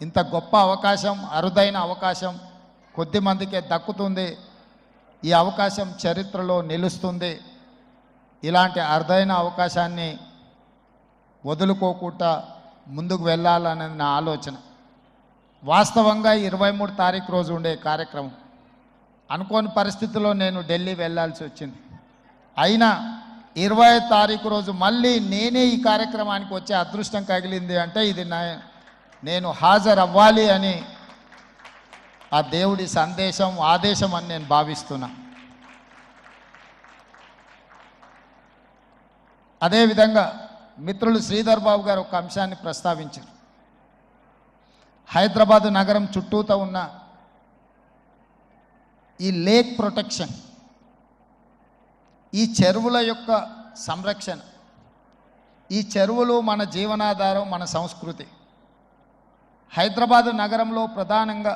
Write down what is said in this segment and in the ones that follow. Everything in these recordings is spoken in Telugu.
ఇంత గొప్ప అవకాశం, అరుదైన అవకాశం కొద్ది మందికే దక్కుతుంది. ఈ అవకాశం చరిత్రలో నిలుస్తుంది. ఇలాంటి అరుదైన అవకాశాన్ని వదులుకోకుండా ముందుకు వెళ్ళాలనేది నా ఆలోచన. వాస్తవంగా 23 తారీఖు రోజు ఉండే కార్యక్రమం అనుకోని పరిస్థితుల్లో నేను ఢిల్లీ వెళ్ళాల్సి వచ్చింది. అయినా 20 తారీఖు రోజు మళ్ళీ నేనే ఈ కార్యక్రమానికి వచ్చే అదృష్టం కలిగింది అంటే ఇది నేను హాజరవ్వాలి అని ఆ దేవుడి సందేశం, ఆదేశం అని నేను భావిస్తున్నా. అదేవిధంగా మిత్రులు శ్రీధర్ బాబు గారు ఒక అంశాన్ని ప్రస్తావించారు. హైదరాబాదు నగరం చుట్టూతో ఉన్న ఈ లేక్ ప్రొటెక్షన్, ఈ చెరువుల యొక్క సంరక్షణ, ఈ చెరువులు మన జీవనాధారం, మన సంస్కృతి. హైదరాబాదు నగరంలో ప్రధానంగా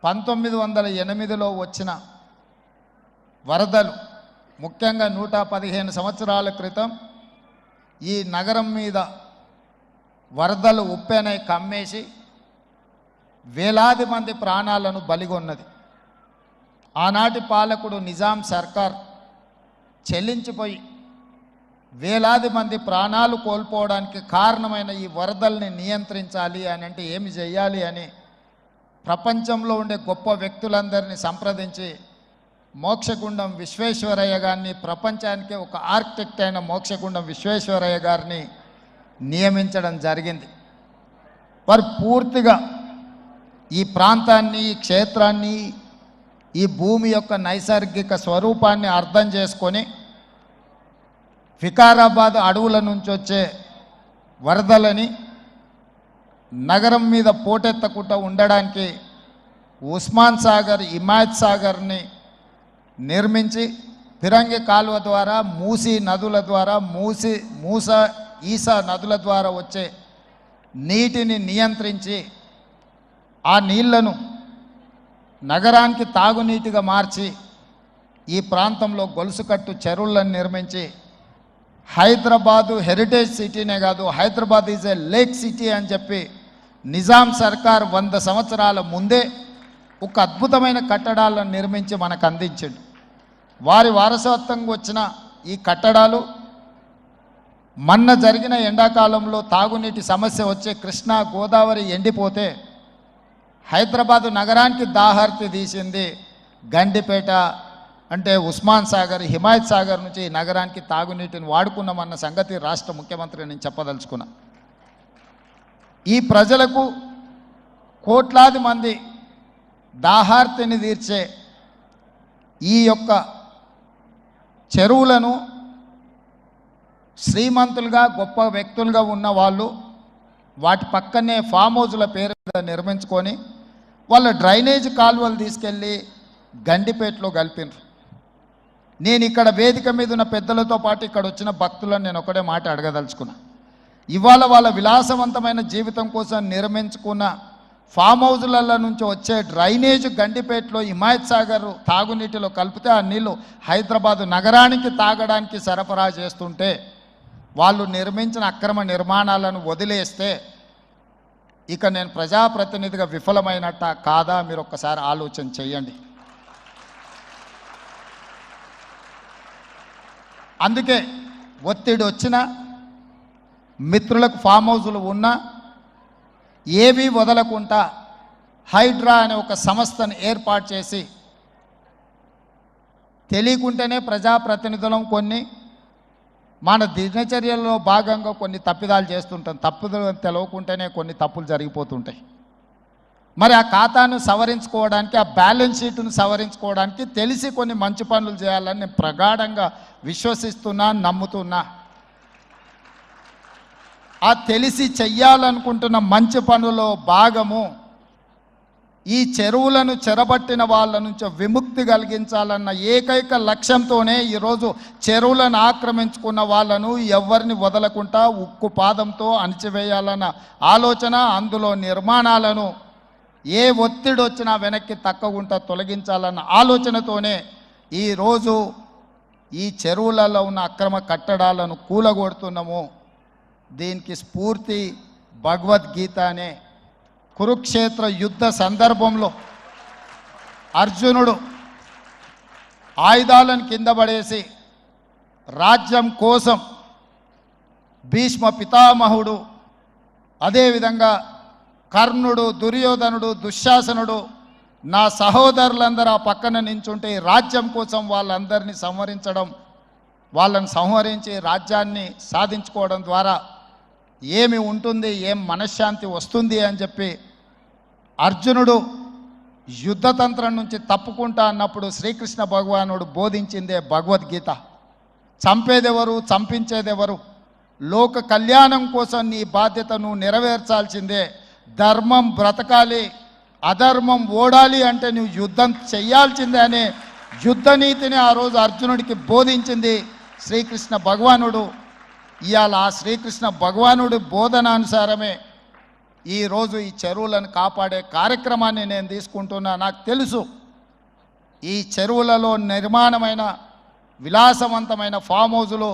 1908లో వచ్చిన వరదలు, ముఖ్యంగా 115 సంవత్సరాల క్రితం ఈ నగరం మీద వరదలు ఉప్పెనై కమ్మేసి వేలాది మంది ప్రాణాలను బలిగొన్నది. ఆనాటి పాలకుడు నిజాం సర్కార్ చెల్లించిపోయి వేలాది మంది ప్రాణాలు కోల్పోవడానికి కారణమైన ఈ వరదల్ని నియంత్రించాలి అని అంటే ఏమి చేయాలి అని ప్రపంచంలో ఉండే గొప్ప వ్యక్తులందరినీ సంప్రదించి మోక్షగుండం విశ్వేశ్వరయ్య గారిని, ప్రపంచానికే ఒక ఆర్కిటెక్ట్ అయిన మోక్షగుండం విశ్వేశ్వరయ్య గారిని నియమించడం జరిగింది. వారు పూర్తిగా ఈ ప్రాంతాన్ని, ఈ క్షేత్రాన్ని, ఈ భూమి యొక్క నైసర్గిక స్వరూపాన్ని అర్థం చేసుకొని వికారాబాద్ అడవుల నుంచి వచ్చే వరదలని నగరం మీద పోటెత్తకుండా ఉండడానికి ఉస్మాన్ సాగర్, హిమాయత్ సాగర్ని నిర్మించి ఫిరంగి కాలువ ద్వారా, మూసీ నదుల ద్వారా, ఈసా నదుల ద్వారా వచ్చే నీటిని నియంత్రించి ఆ నీళ్లను నగరానికి తాగునీటిగా మార్చి ఈ ప్రాంతంలో గొలుసుకట్టు చెరువులను నిర్మించి హైదరాబాదు హెరిటేజ్ సిటీనే కాదు, Hyderabad is a lake city అని చెప్పి నిజాం సర్కార్ 100 సంవత్సరాల ముందే ఒక అద్భుతమైన కట్టడాలను నిర్మించి మనకు అందించాడు. వారి వారసత్వంగా వచ్చిన ఈ కట్టడాలు మొన్న జరిగిన ఎండాకాలంలో తాగునీటి సమస్య వచ్చే కృష్ణా, గోదావరి ఎండిపోతే హైదరాబాదు నగరానికి దాహార్తి తీసింది గండిపేట, అంటే ఉస్మాన్ సాగర్, హిమాయత్ సాగర్ నుంచి ఈ నగరానికి తాగునీటిని వాడుకున్నామన్న సంగతి రాష్ట్ర ముఖ్యమంత్రి నేను చెప్పదలుచుకున్నా. ఈ ప్రజలకు కోట్లాది మంది దాహార్తిని తీర్చే ఈ యొక్క చెరువులను శ్రీమంతులుగా, గొప్ప వ్యక్తులుగా ఉన్న వాళ్ళు వాటి పక్కనే ఫామ్ హౌజుల పేరు మీద నిర్మించుకొని వాళ్ళ డ్రైనేజ్ కాలువలు తీసుకెళ్ళి గండిపేటలో కలిపినారు. నేను ఇక్కడ వేదిక మీద ఉన్న పెద్దలతో పాటు ఇక్కడ వచ్చిన భక్తులను నేను ఒకటే మాట అడగదలుచుకున్నా. ఇవాళ వాళ్ళ విలాసవంతమైన జీవితం కోసం నిర్మించుకున్న ఫామ్ హౌజులలో నుంచి వచ్చే డ్రైనేజ్ గండిపేటలో హిమాయత్ సాగర్ తాగునీటిలో కలిపితే ఆ నీళ్ళు హైదరాబాదు నగరానికి తాగడానికి సరఫరా చేస్తుంటే వాళ్ళు నిర్మించిన అక్రమ నిర్మాణాలను వదిలేస్తే ఇక నేను ప్రజాప్రతినిధిగా విఫలమైనట్ట కాదా మీరు ఒక్కసారి ఆలోచన చేయండి. అందుకే ఒత్తిడి వచ్చినా, మిత్రులకు ఫామ్ హౌజులు ఉన్నా ఏవీ వదలకుండా హైడ్రా అనే ఒక సంస్థను ఏర్పాటు చేసి తెలియకుంటేనే ప్రజాప్రతినిధులం కొన్ని మన దినచర్యల్లో భాగంగా కొన్ని తప్పిదాలు చేస్తుంటాం. తప్పులు తెలవకుంటేనే కొన్ని తప్పులు జరిగిపోతుంటాయి. మరి ఆ ఖాతాను సవరించుకోవడానికి, ఆ బ్యాలెన్స్ షీట్ను సవరించుకోవడానికి తెలిసి కొన్ని మంచి పనులు చేయాలని నేను ప్రగాఢంగా విశ్వసిస్తున్నా, నమ్ముతున్నా. ఆ తెలిసి చెయ్యాలనుకుంటున్న మంచి పనులో భాగము ఈ చెరువులను చెరబట్టిన వాళ్ళ నుంచి విముక్తి కలిగించాలన్న ఏకైక లక్ష్యంతోనే ఈరోజు చెరువులను ఆక్రమించుకున్న వాళ్ళను ఎవరిని వదలకుండా ఉక్కు పాదంతో అణిచివేయాలన్న ఆలోచన, అందులో నిర్మాణాలను ఏ ఒత్తిడి వచ్చినా వెనక్కి తక్కకుండా తొలగించాలన్న ఆలోచనతోనే ఈరోజు ఈ చెరువులలో ఉన్న అక్రమ కట్టడాలను కూలగొడుతున్నాము. దీనికి స్ఫూర్తి భగవద్గీత అనే కురుక్షేత్ర యుద్ధ సందర్భంలో అర్జునుడు ఆయుధాలను కింద పడేసి రాజ్యం కోసం భీష్మ పితామహుడు, అదేవిధంగా కర్ణుడు, దుర్యోధనుడు, దుశ్శాసనుడు, నా సహోదరులందరూ ఆ పక్కన నించుంటే రాజ్యం కోసం వాళ్ళందరినీ సంహరించడం, వాళ్ళని సంహరించి రాజ్యాన్ని సాధించుకోవడం ద్వారా ఏమి ఉంటుంది, ఏం మనశ్శాంతి వస్తుంది అని చెప్పి అర్జునుడు యుద్ధతంత్రం నుంచి తప్పుకుంటా అన్నప్పుడు శ్రీకృష్ణ భగవానుడు బోధించిందే భగవద్గీత. చంపేదెవరు, చంపించేదెవరు, లోక కళ్యాణం కోసం నీ బాధ్యతను నెరవేర్చాల్సిందే, ధర్మం బ్రతకాలి, అధర్మం ఓడాలి అంటే నువ్వు యుద్ధం చెయ్యాల్సిందే అనే యుద్ధనీతిని ఆ రోజు అర్జునుడికి బోధించింది శ్రీకృష్ణ భగవానుడు. ఇవాళ ఆ శ్రీకృష్ణ భగవానుడి బోధనానుసారమే ఈరోజు ఈ చెరువులను కాపాడే కార్యక్రమాన్ని నేను తీసుకుంటున్నా. నాకు తెలుసు ఈ చెరువులలో నిర్మాణమైన విలాసవంతమైన ఫామ్ హౌజులు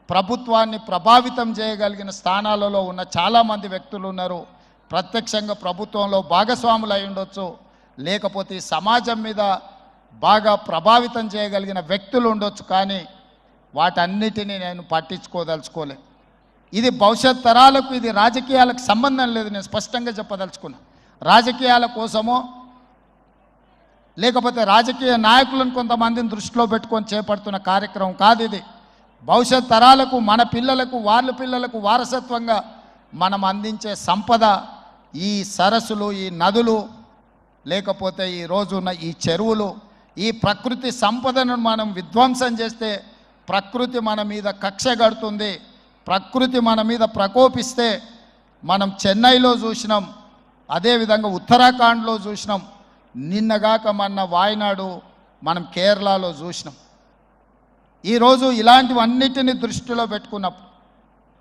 ప్రభుత్వాన్ని ప్రభావితం చేయగలిగిన స్థానాలలో ఉన్న చాలామంది వ్యక్తులు ఉన్నారు. ప్రత్యక్షంగా ప్రభుత్వంలో భాగస్వాములు అయి ఉండొచ్చు, లేకపోతే సమాజం మీద బాగా ప్రభావితం చేయగలిగిన వ్యక్తులు ఉండొచ్చు. కానీ వాటన్నిటినీ నేను పట్టించుకోదలుచుకోలే. ఇది భవిష్యత్ తరాలకు, ఇది రాజకీయాలకు సంబంధం లేదు. నేను స్పష్టంగా చెప్పదలుచుకున్నా. రాజకీయాల కోసమో లేకపోతే రాజకీయ నాయకులను కొంతమందిని దృష్టిలో పెట్టుకొని చేపడుతున్న కార్యక్రమం కాదు ఇది. భవిష్యత్ తరాలకు, మన పిల్లలకు, వాళ్ళ పిల్లలకు వారసత్వంగా మనం అందించే సంపద ఈ సరస్సులు, ఈ నదులు, లేకపోతే ఈ రోజున్న ఈ చెరువులు. ఈ ప్రకృతి సంపదను మనం విధ్వంసం చేస్తే ప్రకృతి మన మీద కక్ష కడుతుంది. ప్రకృతి మన మీద ప్రకోపిస్తే మనం చెన్నైలో చూసినాం, అదేవిధంగా ఉత్తరాఖండ్లో చూసినాం, నిన్నగాక మొన్న వాయనాడు, మనం కేరళలో చూసినాం. ఈరోజు ఇలాంటివన్నిటిని దృష్టిలో పెట్టుకున్నప్పుడు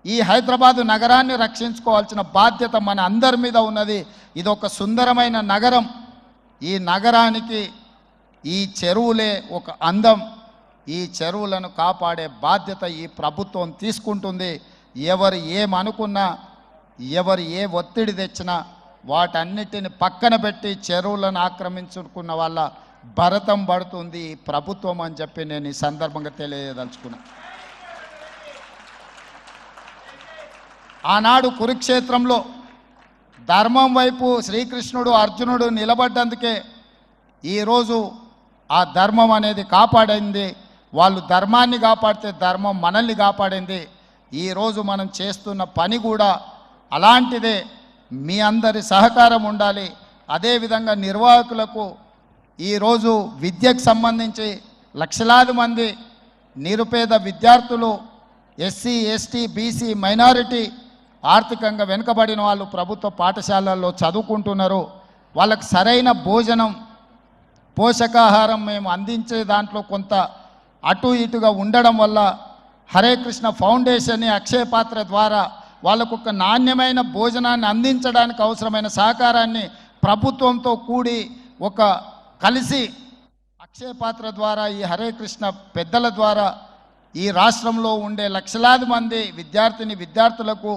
ఈ హైదరాబాదు నగరాన్ని రక్షించుకోవాల్సిన బాధ్యత మన అందరి మీద ఉన్నది. ఇది ఒక సుందరమైన నగరం. ఈ నగరానికి ఈ చెరువులే ఒక అందం. ఈ చెరువులను కాపాడే బాధ్యత ఈ ప్రభుత్వం తీసుకుంటుంది. ఎవరు ఏమనుకున్నా, ఎవరు ఏ ఒత్తిడి తెచ్చినా వాటన్నిటిని పక్కన పెట్టి చెరువులను ఆక్రమించుకున్న వాళ్ళ భరతం పడుతుంది ఈ ప్రభుత్వం అని చెప్పి నేను ఈ సందర్భంగా తెలియదలుచుకున్నా. ఆనాడు కురుక్షేత్రంలో ధర్మం వైపు శ్రీకృష్ణుడు, అర్జునుడు నిలబడ్డందుకే ఈరోజు ఆ ధర్మం అనేది కాపాడింది. వాళ్ళు ధర్మాన్ని కాపాడితే ధర్మం మనల్ని కాపాడింది. ఈరోజు మనం చేస్తున్న పని కూడా అలాంటిదే. మీ అందరి సహకారం ఉండాలి. అదేవిధంగా నిర్వాహకులకు ఈరోజు విద్యకు సంబంధించి లక్షలాది మంది నిరుపేద విద్యార్థులు, ఎస్సీ, ఎస్టీ, బీసీ, మైనారిటీ, ఆర్థికంగా వెనుకబడిన వాళ్ళు ప్రభుత్వ పాఠశాలల్లో చదువుకుంటున్నారు. వాళ్ళకి సరైన భోజనం, పోషకాహారం మేము అందించే దాంట్లో కొంత అటు ఇటుగా ఉండడం వల్ల హరే కృష్ణ ఫౌండేషన్, అక్షయ పాత్ర ద్వారా వాళ్ళకు ఒక నాణ్యమైన భోజనాన్ని అందించడానికి అవసరమైన సహకారాన్ని ప్రభుత్వంతో కూడి ఒక కలిసి అక్షయ పాత్ర ద్వారా, ఈ హరే కృష్ణ పెద్దల ద్వారా ఈ రాష్ట్రంలో ఉండే లక్షలాది మంది విద్యార్థులకు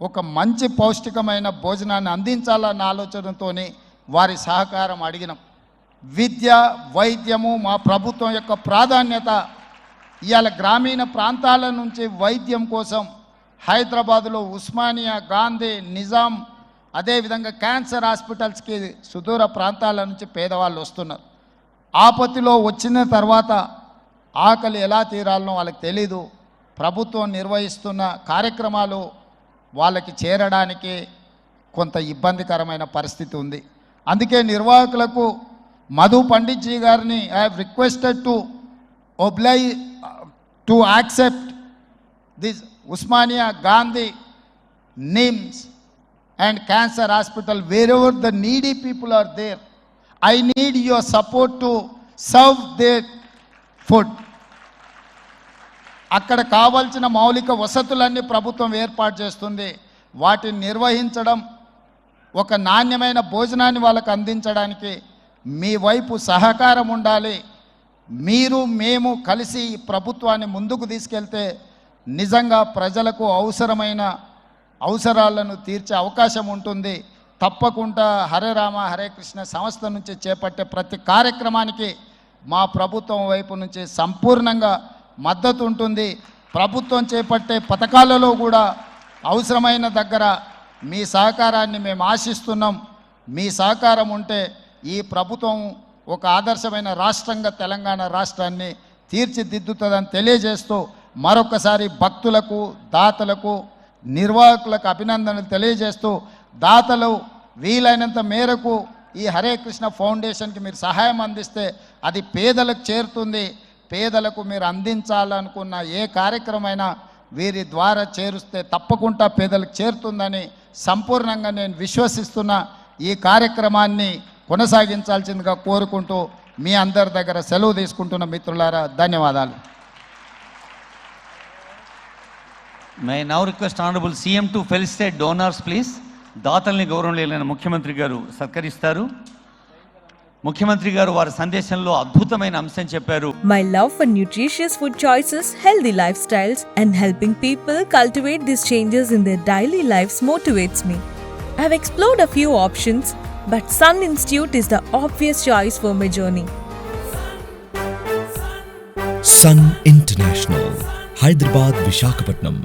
ఒక మంచి పౌష్టికమైన భోజనాన్ని అందించాలన్న ఆలోచనతో వారి సహకారం అడిగినాం. విద్య, వైద్యము మా ప్రభుత్వం యొక్క ప్రాధాన్యత. ఇవాళ గ్రామీణ ప్రాంతాల నుంచి వైద్యం కోసం హైదరాబాదులో ఉస్మానియా, గాంధీ, నిజాం, అదేవిధంగా క్యాన్సర్ హాస్పిటల్స్కి సుదూర ప్రాంతాల నుంచి పేదవాళ్ళు వస్తున్నారు. ఆపత్తిలో వచ్చిన తర్వాత ఆకలి ఎలా తీరాలనో వాళ్ళకి తెలీదు. ప్రభుత్వం నిర్వహిస్తున్న కార్యక్రమాలు వాళ్ళకి చేరడానికి కొంత ఇబ్బందికరమైన పరిస్థితి ఉంది. అందుకే నిర్వాహకులకు మధు పండిట్ జీ గారిని I have requested to accept this Osmania, Gandhi, NIMS and cancer hospital, wherever the needy people are there. I need your support to serve their food. అక్కడ కావాల్సిన మౌలిక వసతులన్నీ ప్రభుత్వం ఏర్పాటు చేస్తుంది. వాటిని నిర్వహించడం, ఒక నాణ్యమైన భోజనాన్ని వాళ్ళకు అందించడానికి మీ వైపు సహకారం ఉండాలి. మీరు మేము కలిసి ఈ ప్రభుత్వాన్ని ముందుకు తీసుకెళ్తే నిజంగా ప్రజలకు అవసరమైన అవసరాలను తీర్చే అవకాశం ఉంటుంది. తప్పకుండా హరే రామ హరే కృష్ణ సంస్థ నుంచి చేపట్టే ప్రతి కార్యక్రమానికి మా ప్రభుత్వం వైపు నుంచి సంపూర్ణంగా మద్దతు ఉంటుంది. ప్రభుత్వం చేపట్టే పథకాలలో కూడా అవసరమైన దగ్గర మీ సహకారాన్ని మేము ఆశిస్తున్నాం. మీ సహకారం ఉంటే ఈ ప్రభుత్వం ఒక ఆదర్శమైన రాష్ట్రంగా తెలంగాణ రాష్ట్రాన్ని తీర్చిదిద్దుతుందని తెలియజేస్తూ మరొకసారి భక్తులకు, దాతలకు, నిర్వాహకులకు అభినందనలు తెలియజేస్తూ, దాతలు వీలైనంత మేరకు ఈ హరే కృష్ణ ఫౌండేషన్కి మీరు సహాయం అందిస్తే అది పేదలకు చేరుతుంది. పేదలకు మీరు అందించాలనుకున్న ఏ కార్యక్రమమైనా వీరి ద్వారా చేరుస్తే తప్పకుండా పేదలకు చేరుతుందని సంపూర్ణంగా నేను విశ్వసిస్తున్నా. ఈ కార్యక్రమాన్ని కొనసాగించాల్సిందిగా కోరుకుంటూ మీ అందరి దగ్గర సెలవు తీసుకుంటున్న మిత్రులారా, ధన్యవాదాలు. May I now request Honorable CM to felicitate donors, please. దాతల్ని గౌరవనీయులైన ముఖ్యమంత్రి గారు సత్కరిస్తారు. ముఖ్యమంత్రి గారు వారి సందేశంలో అద్భుతమైన అంశం చెప్పారు. My love for nutritious food choices, healthy lifestyles, and helping people cultivate these changes in their daily lives motivates me. I have explored a few options, but Sun Institute is the obvious choice for my journey. Sun International, Hyderabad, Visakhapatnam.